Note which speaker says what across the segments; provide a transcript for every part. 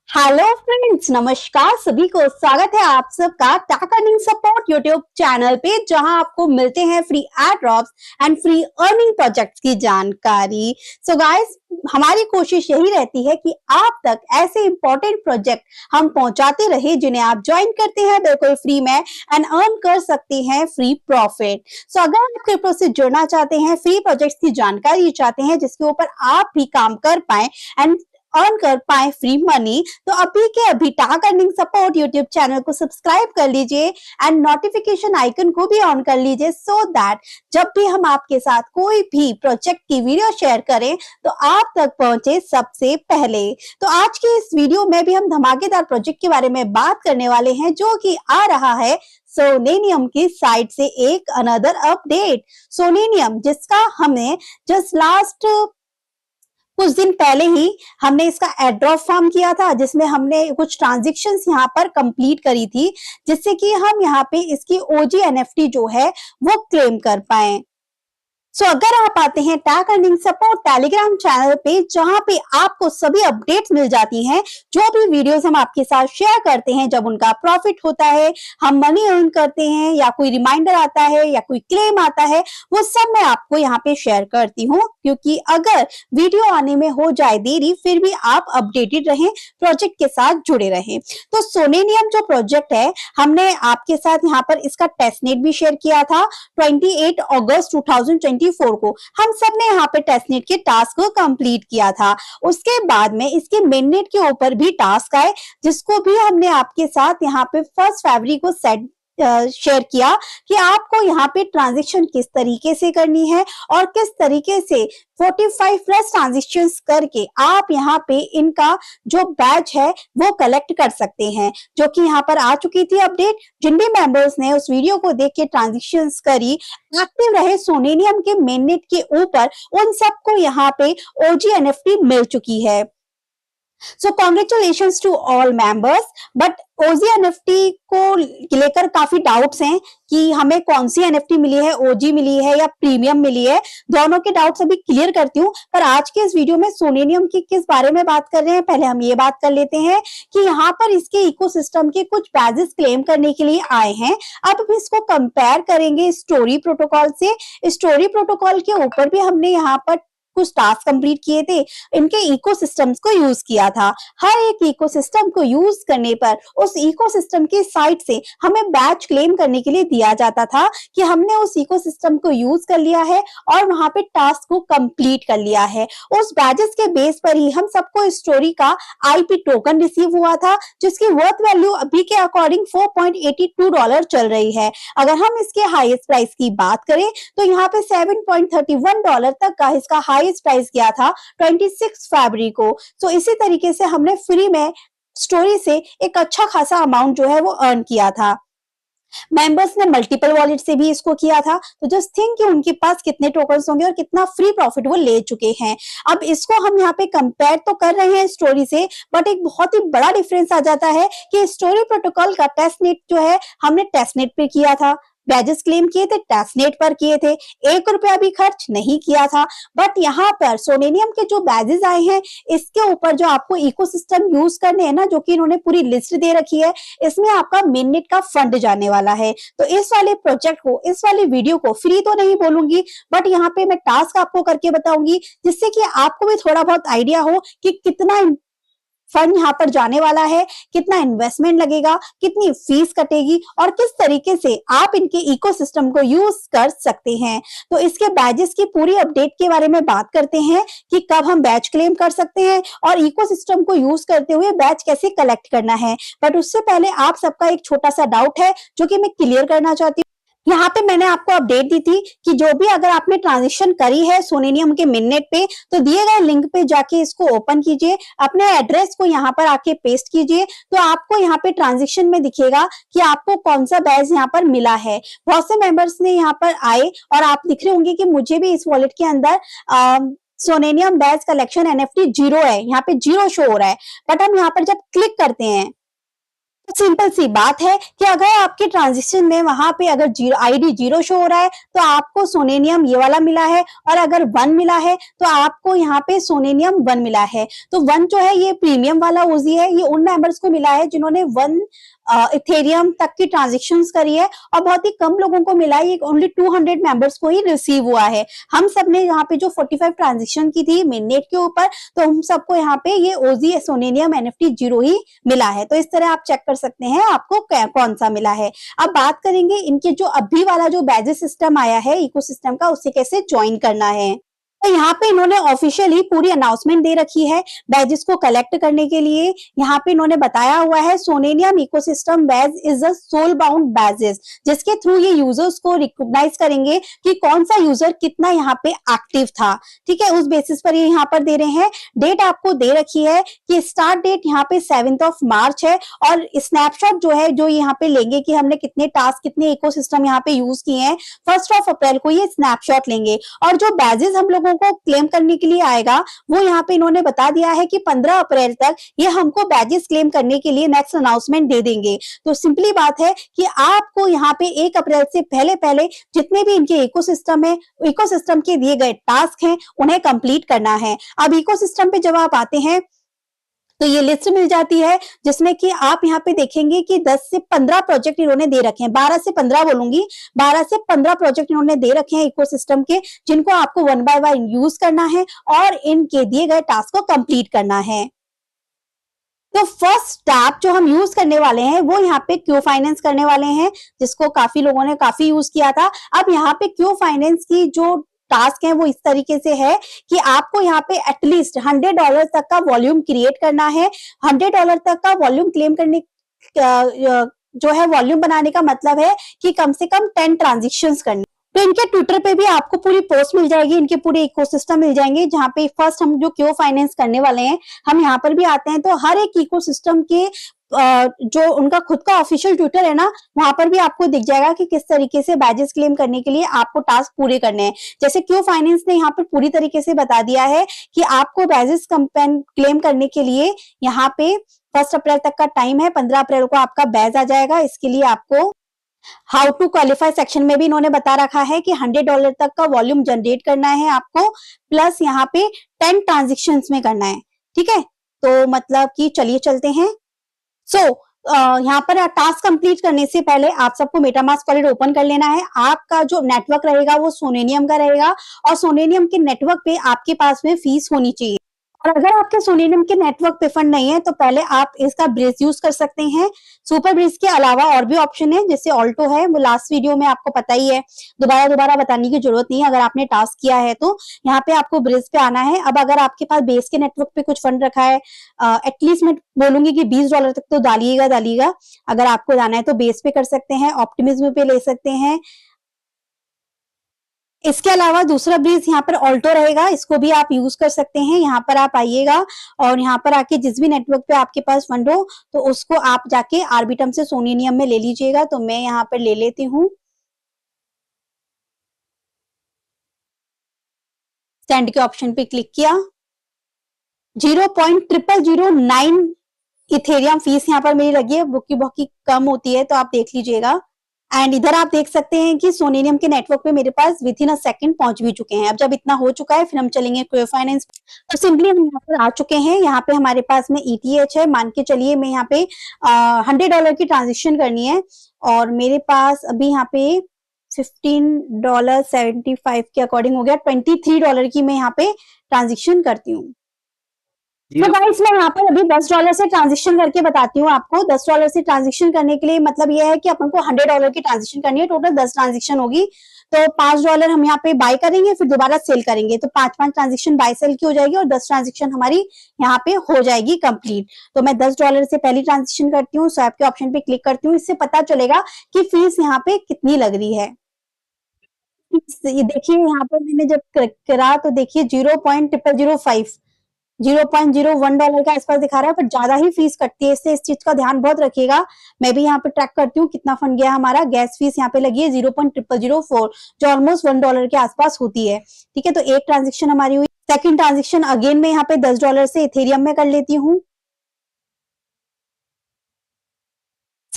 Speaker 1: Hello friends, नमस्कार सभी को। स्वागत है आप सबका टैक अर्निंग सपोर्ट यूट्यूब चैनल पे, जहां आपको मिलते हैं free add drops and free earning projects की जानकारी। सो गाइस, हमारी कोशिश यही रहती है कि आप तक ऐसे इंपॉर्टेंट प्रोजेक्ट हम पहुंचाते रहे जिन्हें आप ज्वाइन करते हैं बिल्कुल फ्री में एंड अर्न कर सकते हैं फ्री प्रॉफिट। सो अगर आप क्रिप्टो से जुड़ना चाहते हैं, फ्री प्रोजेक्ट्स की जानकारी चाहते हैं जिसके ऊपर आप भी काम कर पाए एंड अर्न कर पाए फ्री मनी, तो अभी के अभी टैक अर्निंग सपोर्ट यूट्यूब चैनल को सब्सक्राइब कर लीजिए एंड नोटिफिकेशन आइकन को भी ऑन कर लीजिए, सो दैट जब भी हम आपके साथ कोई भी प्रोजेक्ट की वीडियो शेयर करें तो आप तक पहुंचे सबसे पहले। तो आज के इस वीडियो में भी हम धमाकेदार प्रोजेक्ट के बारे में बात करने वाले हैं, जो कि आ रहा है सोलेनियम की साइड से एक अनदर अपडेट। सोलेनियम, जिसका हमें जस्ट लास्ट कुछ दिन पहले ही हमने इसका एड्रॉप फॉर्म किया था, जिसमें हमने कुछ ट्रांजेक्शन्स यहाँ पर कंप्लीट करी थी, जिससे कि हम यहाँ पे इसकी ओजी एनएफटी जो है वो क्लेम कर पाए। सो अगर आप आते हैं टैक अर्निंग सपोर्ट टेलीग्राम चैनल पे, जहां पे आपको सभी अपडेट्स मिल जाती हैं, जो भी वीडियोस हम आपके साथ शेयर करते हैं, जब उनका प्रॉफिट होता है, हम मनी अर्न करते हैं, या कोई रिमाइंडर आता है या कोई क्लेम आता है, वो सब मैं आपको यहाँ पे शेयर करती हूँ। क्योंकि अगर वीडियो आने में हो जाए देरी, फिर भी आप अपडेटेड रहें, प्रोजेक्ट के साथ जुड़े रहें। तो सोलेनियम जो प्रोजेक्ट है, हमने आपके साथ यहाँ पर इसका टेस्टनेट भी शेयर किया था 28 अगस्त 2024 को। हम सब ने यहाँ पे टेस्टनेट के टास्क को कंप्लीट किया था। उसके बाद में इसके मेननेट के ऊपर भी टास्क आए, जिसको भी हमने आपके साथ यहाँ पे 1 फरवरी को सेट शेयर किया कि आपको यहाँ पे ट्रांजेक्शन किस तरीके से करनी है और किस तरीके से 45 प्लस ट्रांजेक्शन करके आप यहाँ पे इनका जो बैच है वो कलेक्ट कर सकते हैं, जो कि यहाँ पर आ चुकी थी अपडेट। जिन भी मेंबर्स ने उस वीडियो को देख के ट्रांजेक्शन करी, एक्टिव रहे सोलेनियम के मेननेट के ऊपर, उन सबको यहाँ पे ओजी एनएफटी मिल चुकी है। So congratulation to all members. But OG NFT को लेकर काफी डाउट्स हैं कि हमें कौन सी एनएफटी मिली है, ओजी मिली है या प्रीमियम मिली है। दोनों के डाउट्स अभी क्लियर करती हूँ, पर आज के इस वीडियो में सोलेनियम की किस बारे में बात कर रहे हैं, पहले हम ये बात कर लेते हैं कि यहाँ पर इसके इकोसिस्टम के कुछ बैजेस क्लेम करने के लिए आए हैं। अब हम इसको कंपेयर करेंगे स्टोरी प्रोटोकॉल से। स्टोरी प्रोटोकॉल के ऊपर भी हमने यहाँ पर कुछ टास्क कंप्लीट किए थे, इनके इकोसिस्टम्स को यूज किया था। हर एक इकोसिस्टम को यूज करने पर उस इकोसिस्टम के साइड से हमें बैच क्लेम करने के लिए दिया जाता था कि हमने उस इकोसिस्टम को यूज कर लिया है और वहां पे टास्क को कंप्लीट कर लिया है। उस बैजेस के बेस पर ही हम सबको स्टोरी का आईपी टोकन रिसीव हुआ था, जिसकी वर्थ वैल्यू अभी के अकॉर्डिंग $4.82 चल रही है। अगर हम इसके हाईएस्ट प्राइस की बात करें तो यहाँ पे $7.31 तक का इसका हाई प्राइस गया था 26 फरवरी को। तो इसी तरीके से हमने फ्री में स्टोरी से एक अच्छा खासा अमाउंट जो है वो अर्न किया था। मेंबर्स ने मल्टीपल वॉलेट से भी इसको किया था, तो जस्ट थिंक कि उनके पास कितने टोकन्स होंगे और कितना फ्री प्रॉफिट वो ले चुके हैं। अब इसको हम यहाँ पे कंपेयर तो कर रहे हैं स्टोरी से, बट एक बहुत ही बड़ा डिफरेंस आ जाता है कि स्टोरी प्रोटोकॉल का टेस्टनेट जो है हमने टेस्टनेट पे किया था, बैजेस क्लेम किए थे टेस्टनेट पर किए थे, ₹1 भी खर्च नहीं किया था। बट यहाँ पर सोलेनियम के जो बैजेस आए हैं, इसके ऊपर जो आपको इकोसिस्टम यूज करने हैं ना, जो कि इन्होंने पूरी लिस्ट दे रखी है, इसमें आपका मेननेट का फंड जाने वाला है। तो इस वाले प्रोजेक्ट को, इस वाले वीडियो को फ्री तो नहीं बोलूंगी, बट यहाँ पे मैं टास्क आपको करके बताऊंगी, जिससे कि आपको भी थोड़ा बहुत आइडिया हो कि कितना फंड यहाँ पर जाने वाला है, कितना इन्वेस्टमेंट लगेगा, कितनी फीस कटेगी और किस तरीके से आप इनके इकोसिस्टम को यूज कर सकते हैं। तो इसके बैजेस की पूरी अपडेट के बारे में बात करते हैं कि कब हम बैच क्लेम कर सकते हैं और इकोसिस्टम को यूज करते हुए बैच कैसे कलेक्ट करना है। बट उससे पहले आप सबका एक छोटा सा डाउट है जो कि मैं क्लियर करना चाहती हूँ। यहाँ पे मैंने आपको अपडेट दी थी कि जो भी अगर आपने ट्रांजेक्शन करी है सोलेनियम के मिननेट पे, तो दिए गए लिंक पे जाके इसको ओपन कीजिए, अपने एड्रेस को यहाँ पर आके पेस्ट कीजिए, तो आपको यहाँ पे ट्रांजेक्शन में दिखेगा कि आपको कौन सा बैच यहाँ पर मिला है। बहुत से मेंबर्स ने यहाँ पर आए और आप दिख रहे होंगे कि मुझे भी इस वॉलेट के अंदर सोलेनियम बैच कलेक्शन एनएफटी 0 है, यहाँ पे 0 शो हो रहा है। बट हम यहाँ पर जब क्लिक करते हैं सिंपल सी बात है कि अगर आपके ट्रांजेक्शन में वहां पे अगर जीरो आईडी जीरो शो हो रहा है तो आपको सोनेनियम ये वाला मिला है, और अगर 1 मिला है तो आपको यहाँ पे सोनेनियम 1 मिला है। तो 1 जो है ये प्रीमियम वाला ओजी है, ये उन मेंबर्स को मिला है जिन्होंने 1 इथेरियम तक की ट्रांजेक्शंस करी है, और बहुत ही कम लोगों को मिला है, ये ओनली 200 मेंबर्स को ही रिसीव हुआ है। हम सब ने यहाँ पे जो 45 ट्रांजेक्शन की थी मेननेट के ऊपर, तो हम सबको यहाँ पे ये ओजी सोनेनियम एनएफटी जीरो ही मिला है। तो इस तरह आप चेक कर सकते हैं आपको कौन सा मिला है। अब बात करेंगे इनके जो अभी वाला जो बैजेस सिस्टम आया है इकोसिस्टम का, उसे कैसे ज्वाइन करना है। तो यहाँ पे इन्होंने ऑफिशियली पूरी अनाउंसमेंट दे रखी है बैजेस को कलेक्ट करने के लिए। यहाँ पे इन्होंने बताया हुआ है Soneium ecosystem badge is a soul bound badges, जिसके थ्रू ये यूजर्स को रिकॉग्नाइज करेंगे कि कौन सा यूजर कितना यहाँ पे एक्टिव था। ठीक है, उस बेसिस पर ये यहाँ पर दे रहे हैं। डेट आपको दे रखी है कि स्टार्ट डेट यहाँ पे 7 मार्च है, और स्नैपशॉट जो है जो यहाँ पे लेंगे कि हमने कितने टास्क कितने इकोसिस्टम यहाँ पे यूज किए हैं, 1 अप्रैल को ये स्नैपशॉट लेंगे। और जो बैजेस हम लोगों को क्लेम करने के लिए आएगा वो यहाँ पे इन्होंने बता दिया है कि 15 अप्रैल तक ये हमको बैजेस क्लेम करने के लिए नेक्स्ट अनाउंसमेंट दे देंगे। तो सिंपली बात है कि आपको यहाँ पे 1 अप्रैल से पहले पहले जितने भी इनके इकोसिस्टम है, इकोसिस्टम के दिए गए टास्क हैं उन्हें कंप्लीट करना है। अब इकोसिस्टम पे जब आप आते हैं तो ये लिस्ट मिल जाती है जिसमें कि आप यहाँ पे देखेंगे कि 10 से 15 प्रोजेक्ट इन्होंने दे रखे हैं, 12 से 15 बोलूंगी, 12 से 15 प्रोजेक्ट इन्होंने दे रखे हैं इकोसिस्टम के, जिनको आपको 1 बाय 1 यूज करना है और इनके दिए गए टास्क को कंप्लीट करना है। तो फर्स्ट स्टेप जो हम यूज करने वाले हैं वो यहाँ पे क्यू फाइनेंस करने वाले हैं, जिसको काफी लोगों ने काफी यूज किया था। अब यहाँ पे क्यू फाइनेंस की जो टास्क है वो इस तरीके से है कि आपको यहाँ पे एटलीस्ट $100 तक का वॉल्यूम क्रिएट करना है। $100 तक का वॉल्यूम क्लेम करने जो है वॉल्यूम बनाने का मतलब है कि कम से कम 10 ट्रांजेक्शंस करने। तो इनके ट्विटर पे भी आपको पूरी पोस्ट मिल जाएगी, इनके पूरे इकोसिस्टम मिल जाएंगे, जहां पे फर्स्ट हम जो क्यू फाइनेंस करने वाले हैं हम यहाँ पर भी आते हैं। तो हर एक इकोसिस्टम के जो उनका खुद का ऑफिशियल ट्विटर है ना, वहां पर भी आपको दिख जाएगा कि किस तरीके से बैजेस क्लेम करने के लिए आपको टास्क पूरे करने हैं। जैसे क्यू फाइनेंस ने यहाँ पर पूरी तरीके से बता दिया है कि आपको बैजेस क्लेम करने के लिए यहाँ पे 1 अप्रैल तक का टाइम है, 15 अप्रैल को आपका बैज आ जाएगा। इसके लिए आपको हाउ टू क्वालिफाई सेक्शन में भी इन्होंने बता रखा है कि $100 तक का वॉल्यूम जनरेट करना है आपको, प्लस यहाँ पे 10 ट्रांजेक्शंस में करना है। ठीक है, तो मतलब कि चलिए चलते हैं। यहाँ पर टास्क कंप्लीट करने से पहले आप सबको मेटामास्क वॉलेट ओपन कर लेना है। आपका जो नेटवर्क रहेगा वो सोनेनियम का रहेगा, और सोनेनियम के नेटवर्क पे आपके पास में फीस होनी चाहिए। और अगर आपके सोनेनियम के नेटवर्क पे फंड नहीं है तो पहले आप इसका ब्रिज यूज कर सकते हैं। सुपर ब्रिज के अलावा और भी ऑप्शन है, जैसे ऑल्टो है, वो लास्ट वीडियो में आपको पता ही है, दोबारा बताने की जरूरत नहीं है। अगर आपने टास्क किया है तो यहाँ पे आपको ब्रिज पे आना है। अब अगर आपके पास बेस के नेटवर्क पे कुछ फंड रखा है, एटलीस्ट मैं बोलूंगी कि $20 तक तो डालिएगा। अगर आपको जाना है तो बेस पे कर सकते हैं, ऑप्टिमिज्म पे ले सकते हैं। इसके अलावा दूसरा ब्रिज यहाँ पर ऑल्टो रहेगा, इसको भी आप यूज कर सकते हैं। यहाँ पर आप आइएगा और यहाँ पर आके जिस भी नेटवर्क पे आपके पास फंड हो तो उसको आप जाके आर्बिटम से सोनेनियम में ले लीजिएगा। तो मैं यहाँ पर ले लेती हूँ, सेंड के ऑप्शन पे क्लिक किया। 0.0009 इथेरियम फीस यहाँ पर मेरी लगी है, बहुत ही कम होती है, तो आप देख लीजिएगा। एंड इधर आप देख सकते हैं कि सोनेनियम के नेटवर्क पे मेरे पास विद इन अ सेकंड पहुंच भी चुके हैं। अब जब इतना हो चुका है फिर हम चलेंगे क्यू फाइनेंस। तो सिंपली हम यहाँ पर आ चुके हैं। यहाँ पे हमारे पास में ETH है, मान के चलिए मैं यहाँ पे $100 की ट्रांजेक्शन करनी है, और मेरे पास अभी यहाँ पे $15.75 के अकॉर्डिंग हो गया, $23 की मैं यहाँ पे ट्रांजेक्शन करती हूँ। तो गाइस मैं यहाँ पर अभी $10 से ट्रांजेक्शन करके बताती हूँ आपको। $10 से ट्रांजेक्शन करने के लिए मतलब ये है कि अपन को $100 की ट्रांजेक्शन करनी है, टोटल 10 ट्रांजेक्शन होगी। तो $5 हम यहाँ पे बाय करेंगे, फिर दोबारा सेल करेंगे, तो 5 ट्रांजेक्शन बाय सेल की हो जाएगी और 10 ट्रांजेक्शन हमारी यहाँ पे हो जाएगी कंप्लीट। तो मैं $10 से पहली ट्रांजेक्शन करती हूँ, स्वैप के ऑप्शन पे क्लिक करती हूँ। इससे पता चलेगा कि फीस यहाँ पे कितनी लग रही है। ये देखिए यहाँ पर मैंने जब करा तो देखिए 0.0001 के आसपास दिखा रहा है, पर ज्यादा ही फीस कटती है, इससे इस चीज का ध्यान बहुत रखिएगा। मैं भी यहाँ पे ट्रैक करती हूँ कितना फंड गया हमारा। गैस फीस यहाँ पे लगी है 0.0004, जो ऑलमोस्ट $1 के आसपास होती है। ठीक है, तो एक ट्रांजेक्शन हमारी हुई। सेकंड ट्रांजेक्शन अगेन मैं यहाँ पे $10 से इथेरियम में कर लेती हूँ।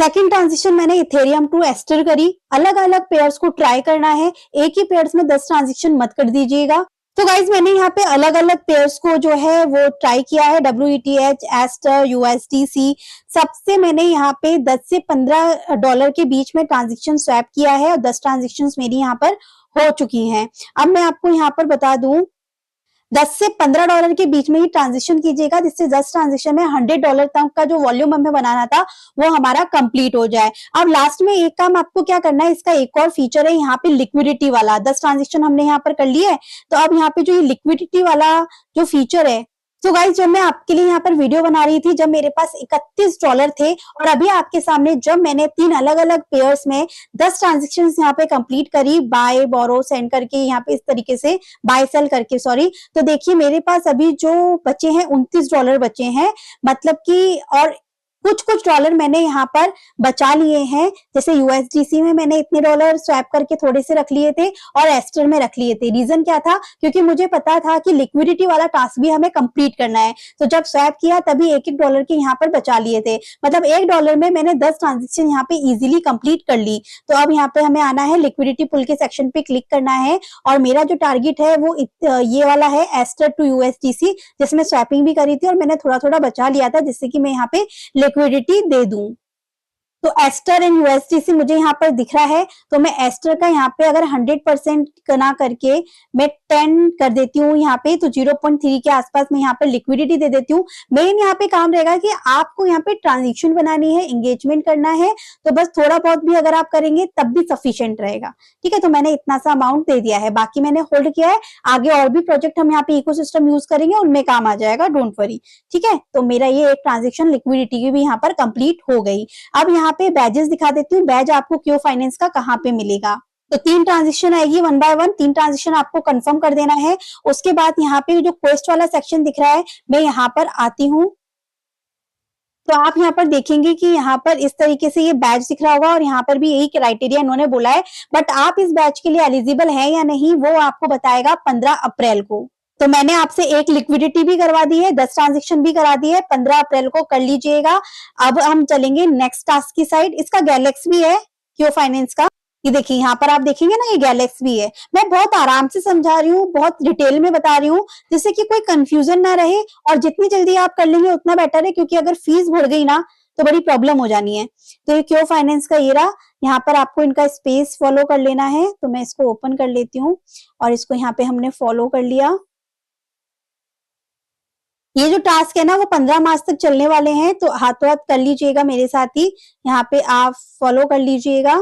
Speaker 1: सेकंड ट्रांजिशन मैंने इथेरियम टू एस्टर करी। अलग अलग पेयर्स को ट्राई करना है, एक ही पेयर्स में 10 ट्रांजिशन मत कर दीजिएगा। तो गाइज मैंने यहाँ पे अलग अलग पेयर्स को जो है वो ट्राई किया है, WETH, एस्टर, USDC, सबसे मैंने यहाँ पे 10 से $15 के बीच में ट्रांजेक्शन स्वैप किया है और 10 ट्रांजेक्शन मेरी यहाँ पर हो चुकी हैं। अब मैं आपको यहाँ पर बता दूं, $10 से $15 के बीच में ही ट्रांजेक्शन कीजिएगा, जिससे 10 ट्रांजेक्शन में $100 तक का जो वॉल्यूम हमें बनाना था वो हमारा कंप्लीट हो जाए। अब लास्ट में एक काम आपको क्या करना है, इसका एक और फीचर है यहाँ पे लिक्विडिटी वाला। 10 ट्रांजेक्शन हमने यहाँ पर कर लिए, तो अब यहाँ पे जो ये लिक्विडिटी वाला जो फीचर है, तो गाइज जब मैं आपके लिए यहाँ पर वीडियो बना रही थी, जब मेरे पास $31 थे, और अभी आपके सामने जब मैंने 3 अलग अलग पेयर्स में 10 ट्रांजेक्शन यहाँ पे कंप्लीट करी, बाय बोरो सेंड करके, यहाँ पे इस तरीके से बाय सेल करके, सॉरी, तो देखिए मेरे पास अभी जो बचे हैं $29 बचे हैं, मतलब कि, और कुछ कुछ डॉलर मैंने यहाँ पर बचा लिए हैं। जैसे USDC में मैंने इतने डॉलर स्वैप करके थोड़े से रख लिए थे और एस्टर में रख लिए थे। रीजन क्या था, क्योंकि मुझे पता था कि लिक्विडिटी वाला टास्क भी हमें कंप्लीट करना है, तो जब स्वैप किया तभी $1 के यहाँ पर बचा लिए थे, मतलब $1 में मैंने 10 ट्रांजेक्शन यहाँ पे इजिली कंप्लीट कर ली। तो अब यहाँ पे हमें आना है, लिक्विडिटी पुल के सेक्शन पे क्लिक करना है, और मेरा जो टारगेट है वो ये वाला है, एस्टर टू USDC, जिसमें स्वैपिंग भी करी थी और मैंने थोड़ा थोड़ा बचा लिया था, जिससे कि मैं यहाँ पे लिक्विडिटी दे दूं। तो एस्टर एंड USDC मुझे यहाँ पर दिख रहा है, तो मैं एस्टर का यहाँ पे अगर 100% ना करके मैं 10 कर देती हूँ यहाँ पे, तो 0.3 के आसपास मैं यहाँ पर लिक्विडिटी दे देती हूँ। मेन यहाँ पे काम रहेगा कि आपको यहाँ पे ट्रांजेक्शन बनानी है, एंगेजमेंट करना है, तो बस थोड़ा बहुत भी अगर आप करेंगे तब भी सफिशियंट रहेगा। ठीक है, तो मैंने इतना सा अमाउंट दे दिया है, बाकी मैंने होल्ड किया है। आगे और भी प्रोजेक्ट हम यहाँ पे इकोसिस्टम यूज करेंगे, उनमें काम आ जाएगा, डोंट वरी। ठीक है, तो मेरा ये एक ट्रांजेक्शन लिक्विडिटी की भी यहाँ पर कंप्लीट हो गई। अब यहाँ पे बैजेस दिखा देती हूँ, बैज आपको क्यू फाइनेंस का कहाँ पे मिलेगा। तो 3 ट्रांजेक्शन आएगी, 1 बाय 1 3 ट्रांजेक्शन आपको कंफर्म कर देना है। उसके बाद यहाँ पे जो क्वेस्ट वाला सेक्शन दिख रहा है, मैं यहाँ पर आती हूँ, तो आप यहाँ पर देखेंगे कि यहाँ पर इस तरीके से ये बैच दिख रहा होगा, और यहाँ पर भी यही क्राइटेरिया इन्होंने बोला है, बट आप इस बैच के लिए एलिजिबल है या नहीं वो आपको बताएगा 15 अप्रैल को। तो मैंने आपसे एक लिक्विडिटी भी करवा दी है, 10 ट्रांजेक्शन भी करा दी है, 15 अप्रैल को कर लीजिएगा। अब हम चलेंगे नेक्स्ट टास्क की साइड। इसका गैलेक्सी है क्यू फाइनेंस का, ये देखिए यहाँ पर आप देखेंगे ना, ये गैलेक्सी है। मैं बहुत आराम से समझा रही हूँ, बहुत डिटेल में बता रही हूँ, जिससे कि कोई कंफ्यूजन ना रहे, और जितनी जल्दी आप कर लेंगे उतना बेटर है, क्योंकि अगर फीस बढ़ गई ना तो बड़ी प्रॉब्लम हो जानी है। तो ये क्यू फाइनेंस का ये रहा, यहाँ पर आपको इनका स्पेस फॉलो कर लेना है, तो मैं इसको ओपन कर लेती हूँ, और इसको यहाँ पे हमने फॉलो कर लिया। ये जो टास्क है ना वो 15 मार्च तक चलने वाले हैं, तो हाथों हाथ कर लीजिएगा मेरे साथ ही, यहाँ पे आप फॉलो कर लीजिएगा।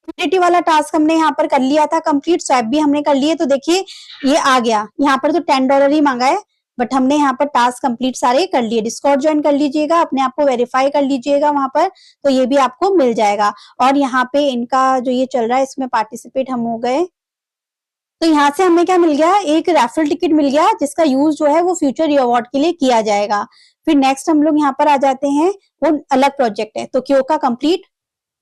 Speaker 1: लिक्विडिटी वाला टास्क हमने यहाँ पर कर लिया था कंप्लीट, स्वैप भी हमने कर लिए, तो देखिए ये आ गया। यहाँ पर तो $10 ही मांगा है, बट हमने यहाँ पर टास्क कंप्लीट सारे कर लिए। डिस्कॉर्ड ज्वाइन कर लीजिएगा, अपने आप को वेरीफाई कर लीजिएगा वहां पर, तो ये भी आपको मिल जाएगा। और यहाँ पे इनका जो ये चल रहा है, इसमें पार्टिसिपेट हम हो गए, तो यहाँ से हमें क्या मिल गया, एक रेफरल टिकट मिल गया, जिसका यूज जो है वो फ्यूचर रिवॉर्ड के लिए किया जाएगा। फिर नेक्स्ट हम लोग यहाँ पर आ जाते हैं, वो अलग प्रोजेक्ट है, तो क्यों का कंप्लीट।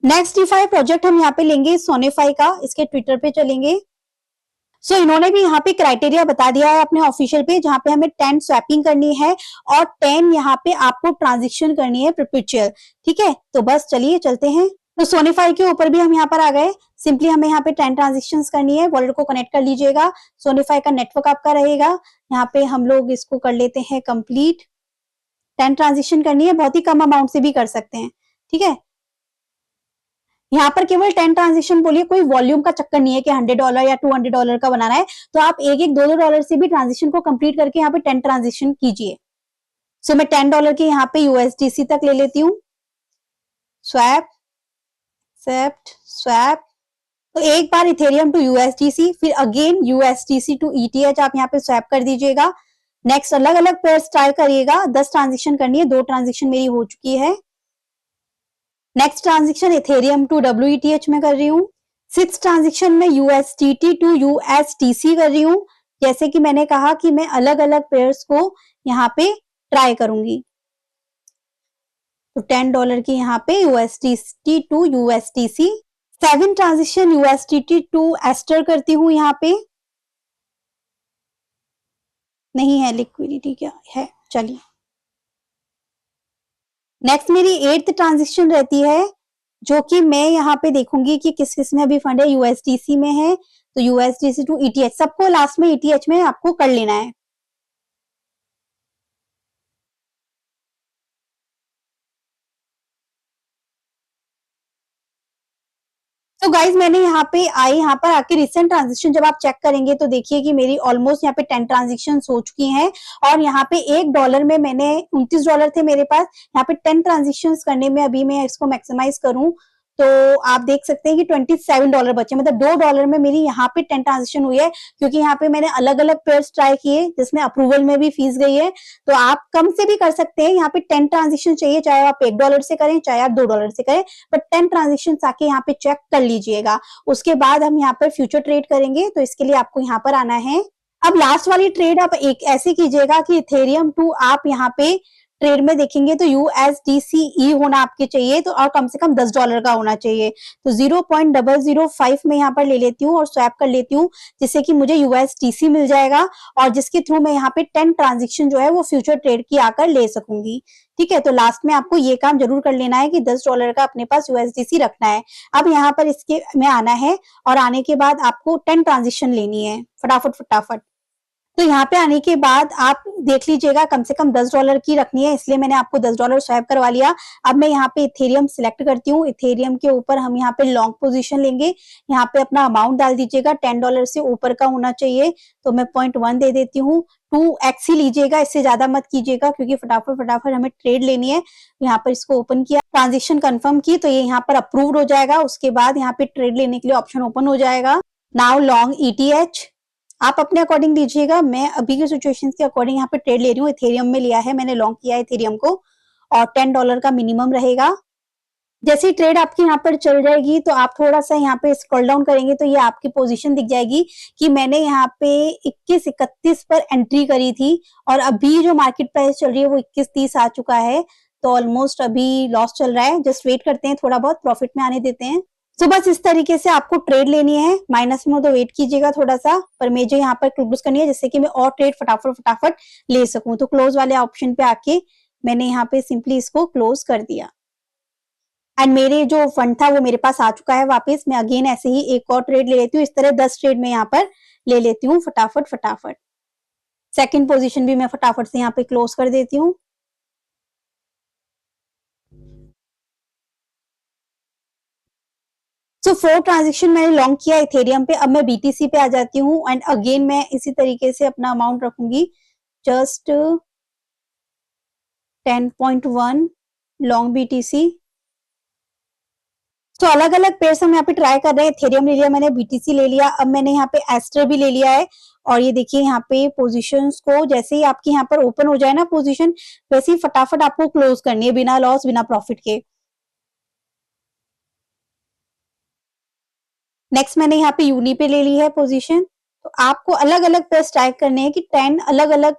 Speaker 1: नेक्स्ट DeFi प्रोजेक्ट हम यहाँ पे लेंगे सोनेफाई का, इसके ट्विटर पे चलेंगे। इन्होंने भी यहाँ पे क्राइटेरिया बता दिया है अपने ऑफिशियल पे, जहाँ पे हमें 10 स्वैपिंग करनी है और 10 यहाँ पे आपको ट्रांजेक्शन करनी है परपेचुअल। ठीक है, तो बस चलिए चलते हैं। तो सोनेफाई के ऊपर भी हम यहाँ पर आ गए। सिंपली हमें यहाँ पे 10 ट्रांजेक्शन करनी है, वॉलेट को कनेक्ट कर लीजिएगा। सोनेफाई का नेटवर्क आपका रहेगा, यहाँ पे हम लोग इसको कर लेते हैं कंप्लीट। 10 ट्रांजेक्शन करनी है, बहुत ही कम अमाउंट से भी कर सकते हैं। ठीक है, यहाँ पर केवल 10 ट्रांजेक्शन बोलिए, कोई वॉल्यूम का चक्कर नहीं है कि $100 या $200 का बनाना है, तो आप एक एक $2 से भी ट्रांजेक्शन को कंप्लीट करके यहाँ पे 10 ट्रांजेक्शन कीजिए। मैं $10 के यहाँ पे USDC तक ले लेती हूँ, स्वैप एक्सेप्ट स्वैप, तो एक बार इथेरियम टू USDC, फिर अगेन USDC टू ETH आप यहाँ पे स्वैप कर दीजिएगा। नेक्स्ट अलग अलग पेयर्स ट्राई करिएगा, 10 ट्रांजेक्शन करनी है, 2 ट्रांजेक्शन मेरी हो चुकी है। Next transaction Ethereum to WETH में कर रही हूँ। 6 ट्रांजेक्शन में USDT टू USDC कर रही हूँ। जैसे कि मैंने कहा कि मैं अलग अलग पेयर्स को यहाँ पे ट्राई करूंगी, तो $10 की यहाँ पे USDT to USDC। 7 transaction USDT to Aster करती हूँ, यहाँ पे नहीं है लिक्विडिटी, क्या है, चलिए नेक्स्ट मेरी 8th ट्रांजेक्शन रहती है, जो कि मैं यहाँ पे देखूंगी कि किस किस में अभी फंड है। यूएसडीसी में है, तो यूएसडीसी टू ईटीएच, सबको लास्ट में ईटीएच में आपको कर लेना है। तो गाइज मैंने यहाँ पर आके रिसेंट ट्रांजेक्शन जब आप चेक करेंगे तो देखिए कि मेरी ऑलमोस्ट यहाँ पे 10 ट्रांजेक्शन हो चुकी हैं, और यहाँ पे $1 में मैंने $29 थे मेरे पास। यहाँ पे 10 ट्रांजेक्शन करने में अभी मैं इसको मैक्सिमाइज करूं तो आप देख सकते हैं कि $27 बचे, मतलब $2 में मेरी यहाँ पे 10 ट्रांजेक्शन हुई है, क्योंकि यहाँ पे मैंने अलग अलग पेयर्स ट्राई किए जिसमें अप्रूवल में भी फीस गई है। तो आप कम से भी कर सकते हैं, यहाँ पे 10 ट्रांजेक्शन चाहिए, चाहे आप $1 से करें चाहे आप $2 से करें, बट 10 ट्रांजेक्शन आके यहाँ पे चेक कर लीजिएगा। उसके बाद हम यहाँ पर फ्यूचर ट्रेड करेंगे, तो इसके लिए आपको यहाँ पर आना है। अब लास्ट वाली ट्रेड आप एक ऐसे कीजिएगा कि इथेरियम टू आप यहाँ पे ट्रेड में देखेंगे तो USDCE होना आपके चाहिए, तो और कम से कम $10 का होना चाहिए। तो 0.005 में यहाँ पर ले लेती हूँ और स्वैप कर लेती हूँ, जिससे कि मुझे USDC मिल जाएगा, और जिसके थ्रू मैं यहाँ पे 10 ट्रांजेक्शन जो है वो फ्यूचर ट्रेड की आकर ले सकूंगी। ठीक है, तो लास्ट में आपको ये काम जरूर कर लेना है कि $10 का अपने पास USDC रखना है। अब यहाँ पर इसके में आना है, और आने के बाद आपको 10 ट्रांजेक्शन लेनी है फटाफट फटाफट। तो यहाँ पे आने के बाद आप देख लीजिएगा कम से कम $10 की रखनी है, इसलिए मैंने आपको $10 स्वैप करवा लिया। अब मैं यहाँ पे इथेरियम सिलेक्ट करती हूँ। इथेरियम के ऊपर हम यहाँ पे लॉन्ग पोजीशन लेंगे। यहाँ पे अपना अमाउंट डाल दीजिएगा, $10 से ऊपर का होना चाहिए, तो मैं 0.1 दे देती हूँ। 2x ही लीजिएगा, इससे ज्यादा मत कीजिएगा, क्योंकि फटाफट फटाफट हमें ट्रेड लेनी है। यहाँ पर इसको ओपन किया, ट्रांजेक्शन कंफर्म की, तो ये यहाँ पर अप्रूव्ड हो जाएगा। उसके बाद यहाँ पे ट्रेड लेने के लिए ऑप्शन ओपन हो जाएगा। नाउ लॉन्ग ETH आप अपने अकॉर्डिंग लीजिएगा, मैं अभी की सिचुएशन के अकॉर्डिंग यहाँ पे ट्रेड ले रही हूँ। इथेरियम में लिया है मैंने, लॉन्ग किया है इथेरियम को, और $10 का मिनिमम रहेगा। जैसे ट्रेड आपकी यहाँ पर चल जाएगी तो आप थोड़ा सा यहाँ पे स्क्रॉल डाउन करेंगे तो ये आपकी पोजीशन दिख जाएगी कि मैंने यहाँ पे 21-31 पर एंट्री करी थी, और अभी जो मार्केट प्राइस चल रही है वो 21-30 आ चुका है, तो ऑलमोस्ट अभी लॉस चल रहा है। जस्ट वेट करते हैं, थोड़ा बहुत प्रॉफिट में आने देते हैं। तो बस इस तरीके से आपको ट्रेड लेनी है। माइनस में हो तो वेट कीजिएगा थोड़ा सा, पर मुझे यहाँ पर क्लोज करनी है, जिससे कि मैं और ट्रेड फटाफट फटाफट ले सकूं। तो क्लोज वाले ऑप्शन पे आके मैंने यहाँ पे सिंपली इसको क्लोज कर दिया, एंड मेरे जो फंड था वो मेरे पास आ चुका है वापस। मैं अगेन ऐसे ही एक और ट्रेड ले लेती हूँ, इस तरह 10 ट्रेड में यहाँ पर ले लेती हूँ फटाफट फटाफट। सेकंड पोजीशन भी मैं फटाफट से यहाँ पे क्लोज कर देती हूँ। सो 4 ट्रांजेक्शन मैंने लॉन्ग किया इथेरियम पे। अब मैं BTC पे आ जाती हूँ, एंड अगेन मैं इसी तरीके से अपना अमाउंट रखूंगी, जस्ट 10.1 लॉन्ग BTC। तो अलग अलग पेयर्स हम यहाँ पे ट्राई कर रहे हैं। इथेरियम ले लिया मैंने, BTC ले लिया, अब मैंने यहाँ पे एस्टर भी ले लिया है। और ये देखिए यहाँ पे पोजीशंस को जैसे ही आपके यहाँ पर ओपन हो जाए ना पोजीशन, वैसे ही फटाफट आपको क्लोज करनी है, बिना लॉस बिना प्रॉफिट के। नेक्स्ट मैंने यहाँ पे यूनी पे ले ली है पोजीशन। तो आपको अलग अलग पेयर ट्राई करने हैं कि 10 अलग अलग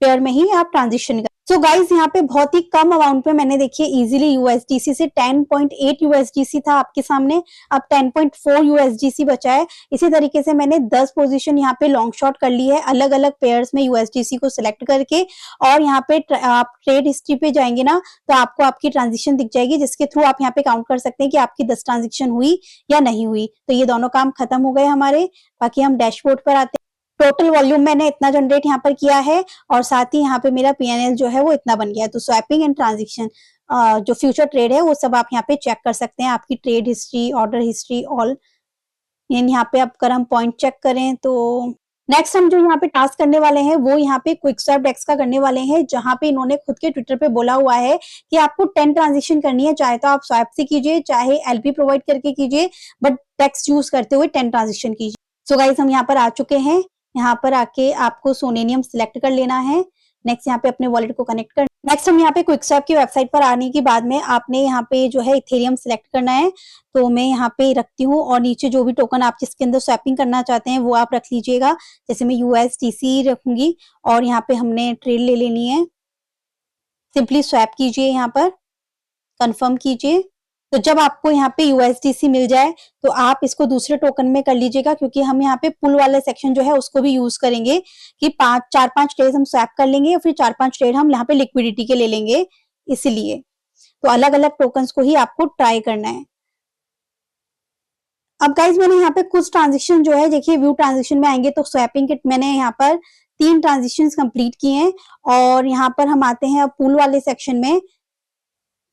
Speaker 1: पेयर में ही आप ट्रांजिशन। सो गाइज यहाँ पे बहुत ही कम अमाउंट में मैंने देखिए इजीली USDC से 10.8 USDC था आपके सामने, अब 10.4 USDC बचा है। इसी तरीके से मैंने 10 पोजीशन यहाँ पे लॉन्ग शॉट कर ली है अलग अलग पेयर्स में USDC को सिलेक्ट करके, और यहाँ पे आप ट्रेड हिस्ट्री पे जाएंगे ना तो आपको आपकी ट्रांजेक्शन दिख जाएगी, जिसके थ्रू आप यहाँ पे काउंट कर सकते हैं कि आपकी 10 ट्रांजेक्शन हुई या नहीं हुई। तो ये दोनों काम खत्म हो गए हमारे। बाकी हम डैशबोर्ड पर आते हैं। टोटल वॉल्यूम मैंने इतना जनरेट यहाँ पर किया है, और साथ ही यहाँ पे मेरा PNL जो है वो इतना बन गया है। तो स्वैपिंग एंड ट्रांजेक्शन जो फ्यूचर ट्रेड है वो सब आप यहाँ पे चेक कर सकते हैं, आपकी trade history, order history, all. यहाँ पे अगर हम पॉइंट चेक करें तो नेक्स्ट हम जो यहाँ पे टास्क करने वाले हैं वो यहाँ पे क्विक स्वैप डेक्स का करने वाले हैं, जहां पे इन्होंने खुद के ट्विटर पे बोला हुआ है कि आपको 10 ट्रांजेक्शन करनी है, चाहे तो आप स्वैप से कीजिए चाहे LP प्रोवाइड करके कीजिए, बट डेक्स यूज करते हुए 10 ट्रांजेक्शन कीजिए। सो गाइस हम यहाँ पर आ चुके हैं। यहाँ पर आके आपको सोनेनियम सिलेक्ट कर लेना है। नेक्स्ट यहाँ पे अपने वॉलेट को कनेक्ट कर, नेक्स्ट हम यहाँ पे क्विक स्वैप की वेबसाइट पर आने के बाद में आपने यहाँ पे जो है इथेरियम सिलेक्ट करना है। तो मैं यहाँ पे रखती हूँ, और नीचे जो भी टोकन आप जिसके अंदर स्वैपिंग करना चाहते हैं वो आप रख लीजिएगा। जैसे मैं USDC रखूंगी, और यहाँ पे हमने ट्रेड ले लेनी है। सिंपली स्वैप कीजिए, यहाँ पर कंफर्म कीजिए। तो जब आपको यहाँ पे USDC मिल जाए तो आप इसको दूसरे टोकन में कर लीजिएगा, क्योंकि हम यहाँ पे पुल वाले सेक्शन जो है उसको भी यूज करेंगे कि 4-5 ट्रेड हम स्वैप कर लेंगे, या फिर 4-5 ट्रेड हम यहाँ पे लिक्विडिटी के ले लेंगे, इसीलिए। तो अलग अलग टोकन्स को ही आपको ट्राई करना है। अब गाइज मैंने यहाँ पे कुछ ट्रांजेक्शन जो है, देखिए व्यू ट्रांजेक्शन में आएंगे तो स्वैपिंग किट मैंने यहाँ पर 3 ट्रांजेक्शन कंप्लीट किए हैं। और यहाँ पर हम आते हैं अब पूल वाले सेक्शन में।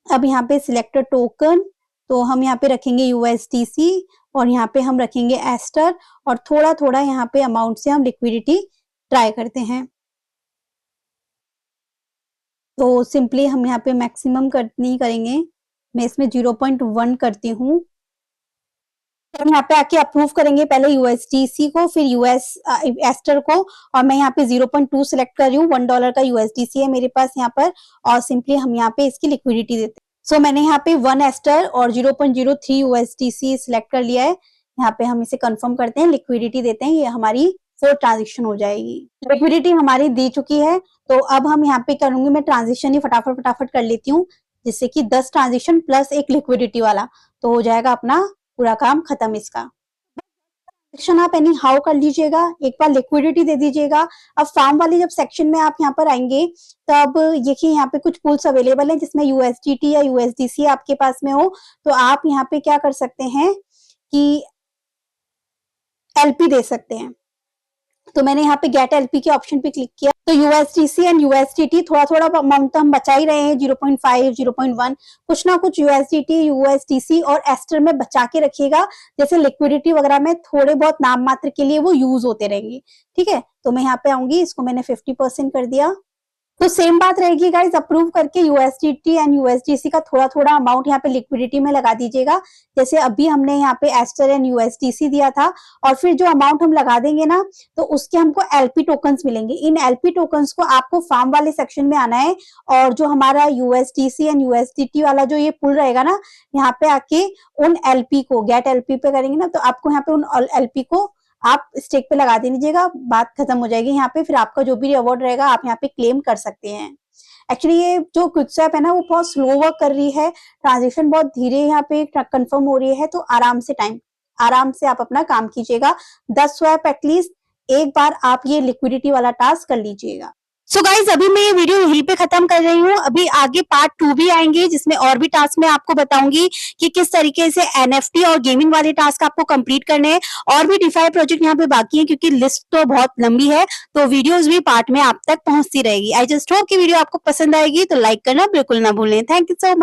Speaker 1: अब यहाँ पे सिलेक्ट टोकन, तो हम यहाँ पे रखेंगे यूएसटीसी और यहाँ पे हम रखेंगे एस्टर, और थोड़ा थोड़ा यहाँ पे अमाउंट से हम लिक्विडिटी ट्राई करते हैं। तो सिंपली हम यहाँ पे मैक्सिमम नहीं करेंगे, मैं इसमें 0.1 करती हूँ। तो यहाँ पे आके अप्रूव करेंगे पहले यूएसडीसी को, फिर यूएस एस्टर को, और मैं यहाँ पे 0.2 सिलेक्ट कर रही हूँ। $1 का यूएसडीसी है मेरे पास यहाँ पर, और सिंपली हम यहाँ पे इसकी लिक्विडिटी देते हैं। सो मैंने यहाँ पे 1 एस्टर और 0.03 यूएसडीसी सिलेक्ट कर लिया है। यहाँ पे हम इसे कंफर्म करते हैं, लिक्विडिटी देते हैं, ये हमारी 4 ट्रांजेक्शन हो जाएगी। लिक्विडिटी हमारी दी चुकी है, तो अब हम यहाँ पे करूंगी, मैं ट्रांजेक्शन ही फटाफट कर लेती हूँ, जिससे कि 10 ट्रांजेक्शन प्लस एक लिक्विडिटी वाला, तो हो जाएगा अपना पूरा काम खत्म इसका। सेक्शन आप एनी हाउ कर लीजिएगा, एक बार लिक्विडिटी दे दीजिएगा। अब फार्म वाले जब सेक्शन में आप यहाँ पर आएंगे, तब देखिए यहाँ पे कुछ पूल्स अवेलेबल हैं जिसमें यूएसडीटी या यूएसडीसी आपके पास में हो, तो आप यहाँ पे क्या कर सकते हैं कि एलपी दे सकते हैं। तो मैंने यहाँ पे गेट एलपी के ऑप्शन पे क्लिक किया, तो यूएसडीसी एंड यूएसडीटी थोड़ा थोड़ा अमाउंट तो हम बचा ही रहे हैं, 0.5 0.1 कुछ ना कुछ यूएसडीटी यूएसडीसी और एस्टर में बचा के रखिएगा, जैसे लिक्विडिटी वगैरह में थोड़े बहुत नाम मात्र के लिए वो यूज होते रहेंगे। ठीक है, तो मैं यहाँ पे आऊंगी, इसको मैंने 50% कर दिया। तो सेम बात रहेगी गाइज, अप्रूव करके यूएसडीटी एंड यूएसडीसी का थोड़ा थोड़ा अमाउंट यहाँ पे लिक्विडिटी में लगा दीजिएगा, जैसे अभी हमने यहाँ पे एस्टर एंड यूएसडीसी दिया था। और फिर जो अमाउंट हम लगा देंगे ना, तो उसके हमको एलपी टोकन्स मिलेंगे। इन एलपी टोकन्स को आपको फार्म वाले सेक्शन में आना है, और जो हमारा यूएसडीसी एंड यूएसडीटी वाला जो ये पुल रहेगा ना, यहाँ पे आके उन एलपी को गेट एलपी पे करेंगे ना, तो आपको यहाँ पे उन एलपी को आप स्टेक पे लगा दीजिएगा, बात खत्म हो जाएगी यहाँ पे। फिर आपका जो भी रिवॉर्ड रहेगा आप यहाँ पे क्लेम कर सकते हैं। एक्चुअली ये जो क्विकस्वैप है ना, वो बहुत स्लो वर्क कर रही है, ट्रांजेक्शन बहुत धीरे यहाँ पे कंफर्म हो रही है, तो आराम से आप अपना काम कीजिएगा। 10 स्वैप एटलीस्ट एक बार आप ये लिक्विडिटी वाला टास्क कर लीजिएगा। सो गाइज अभी मैं ये वीडियो यहीं पे खत्म कर रही हूँ। अभी आगे पार्ट 2 भी आएंगे, जिसमें और भी टास्क मैं आपको बताऊंगी कि किस तरीके से एनएफटी और गेमिंग वाले टास्क आपको कंप्लीट करने हैं। और भी डिफाई प्रोजेक्ट यहाँ पे बाकी है, क्योंकि लिस्ट तो बहुत लंबी है, तो वीडियोस भी पार्ट में आप तक पहुंचती रहेगी। आई जस्ट होप कि वीडियो आपको पसंद आएगी, तो लाइक करना बिल्कुल ना भूलें। Thank you so much.